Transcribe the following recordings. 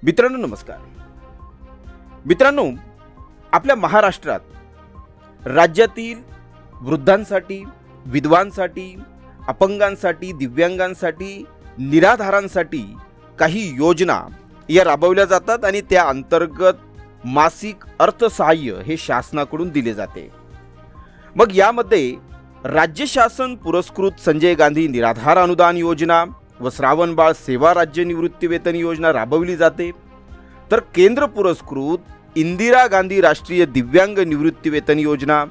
मित्रांनो नमस्कार। मित्रांनो, आपल्या महाराष्ट्रात राज्यातील वृद्धांसाठी, विधवांसाठी, अपंगांसाठी, दिव्यांगांसाठी, निराधारांसाठी काही योजना या राबवल्या जातात आणि त्या अंतर्गत मासिक अर्थसहाय्य हे शासनाकडून दिले जाते। मग यामध्ये राज्य शासन पुरस्कृत संजय गांधी निराधार अनुदान योजना व श्रावणबाळ सेवा राज्य निवृत्ती वेतन योजना राबवली जाते। तर केंद्र पुरस्कृत इंदिरा गांधी राष्ट्रीय दिव्यांग निवृत्ती वेतन योजना,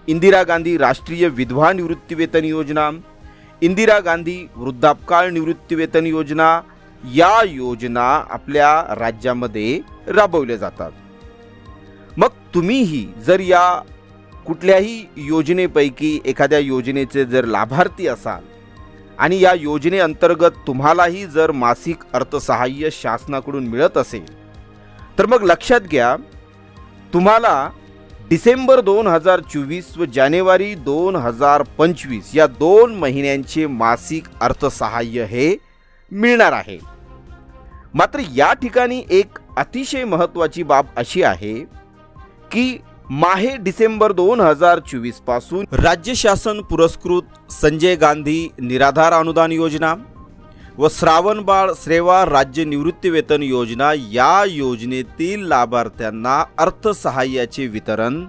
इंदिरा गांधी राष्ट्रीय विधवा निवृत्ती वेतन योजना, इंदिरा गांधी वृद्धापकाळ निवृत्ती वेतन योजना या योजना आपल्या राज्यामध्ये राबवल्या जातात। मग तुम्हीही जर या कुठल्याही योजनेपैकी एखाद्या योजनेचे जर लाभार्थी असाल आणि या योजनेअंतर्गत तुम्हालाही जर मासिक अर्थसहाय्य शासनाकडून मिळत असेल तर मग लक्षात घ्या, तुम्हाला डिसेंबर 2024 व जानेवारी 2025 या 2 महिन्यांचे मासिक अर्थसहाय्य हे मिळणार आहे। मात्र या ठिकाणी एक अतिशय महत्त्वाची बाब अशी आहे की माहे डिसेंबर 2024 पासून राज्य शासन पुरस्कृत संजय गांधी निराधार अनुदान योजना व श्रावणबाळ सेवा राज्य निवृत्ती वेतन योजना या योजनेतील लाभार्थ्यांना अर्थसहाय्याचे वितरण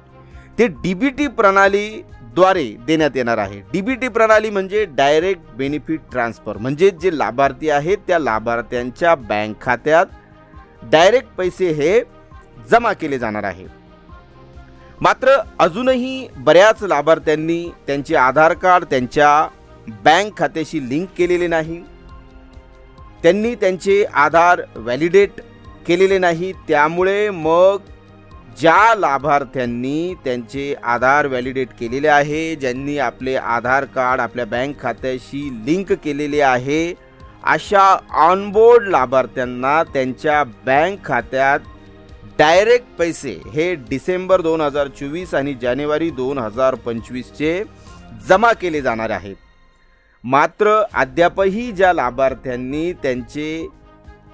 ते डीबीटी प्रणालीद्वारे देण्यात येणार आहे। डीबीटी प्रणाली म्हणजे डायरेक्ट बेनिफिट ट्रान्सफर, म्हणजे जे लाभार्थी आहेत त्या लाभार्थ्यांच्या बँक खात्यात डायरेक्ट पैसे हे जमा केले जाणार आहे। मात्र अजूनही बऱ्याच लाभार्थ्यांनी त्यांचे आधार कार्ड त्यांच्या बँक खात्याशी लिंक केलेले नाही, त्यांनी त्यांचे आधार व्हॅलिडेट केलेले नाही। त्यामुळे मग ज्या लाभार्थ्यांनी त्यांचे आधार व्हॅलिडेट केलेले आहे, ज्यांनी आपले आधार कार्ड आपल्या बँक खात्याशी लिंक केलेले आहे, अशा ऑनबोर्ड लाभार्थ्यांना त्यांच्या बँक खात्यात डायरेक्ट पैसे हे डिसेंबर 2024 आणि जानेवारी 2025 चे जमा केले जाणार आहेत। मात्र अद्यापही ज्या लाभार्थ्यांनी त्यांचे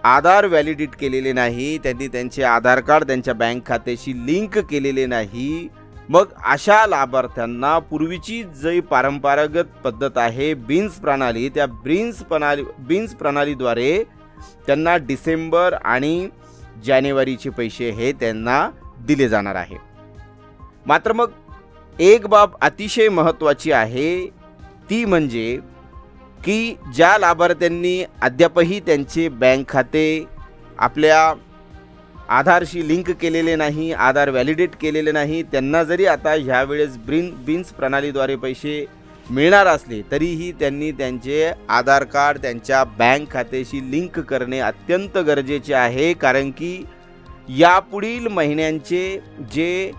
आधार व्हॅलिडेट केलेले नाही, त्यांनी त्यांचे आधार कार्ड त्यांच्या बँक खात्याशी लिंक केलेले नाही, मग अशा लाभार्थ्यांना पूर्वीची जी परंपरागत पद्धत आहे बिन्स प्रणाली, त्या बिन्स प्रणालीद्वारे त्यांना डिसेंबर आणि जानेवारीचे पैसे हे त्यांना दिले जाणार आहे। मात्र मग एक बाब अतिशय महत्त्वाची आहे, ती म्हणजे की ज्या लाभार्थ्यांनी अद्यापही त्यांचे बँक खाते आपल्या आधारशी लिंक केलेले नाही, आधार व्हॅलिडेट केलेले नाही, त्यांना जरी आता ह्यावेळेस बिन्स प्रणालीद्वारे पैसे मिळणार असले तरीही त्यांनी त्यांचे आधार कार्ड त्यांच्या बँक खात्याशी लिंक करणे अत्यंत गरजेचे आहे। कारण की यापुढील महिन्यांचे जे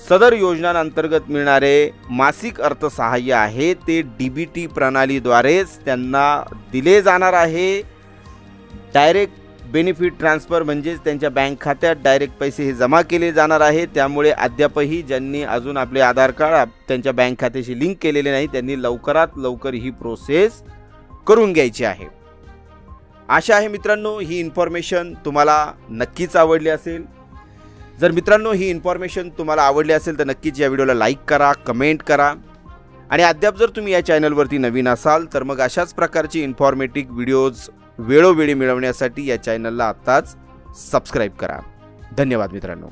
सदर योजनांतर्गत मिळणारे मासिक अर्थसहाय्य आहे ते डीबीटी प्रणालीद्वारेच त्यांना दिले जाणार आहे। डायरेक्ट बेनिफिट ट्रान्सफर म्हणजेच त्यांच्या बँक खात्यात डायरेक्ट पैसे हे जमा केले जाणार आहे। त्यामुळे अद्यापही ज्यांनी अजून आपले आधार कार्ड त्यांच्या बँक खात्याशी लिंक केलेले नाही त्यांनी लवकरात लवकर ही प्रोसेस करून घ्यायची आहे। आशा आहे मित्रांनो ही इन्फॉर्मेशन तुम्हाला नक्कीच आवडली असेल। जर मित्रांनो ही इन्फॉर्मेशन तुम्हाला आवडली असेल तर नक्कीच या व्हिडिओला लाईक करा, कमेंट करा आणि अद्याप जर तुम्ही या चॅनलवरती नवीन असाल तर मग अशाच प्रकारची इन्फॉर्मेटिव्ह व्हिडिओज वेळोवेळी मिळवण्यासाठी या चॅनलला आत्ताच सबस्क्राईब करा। धन्यवाद मित्रांनो।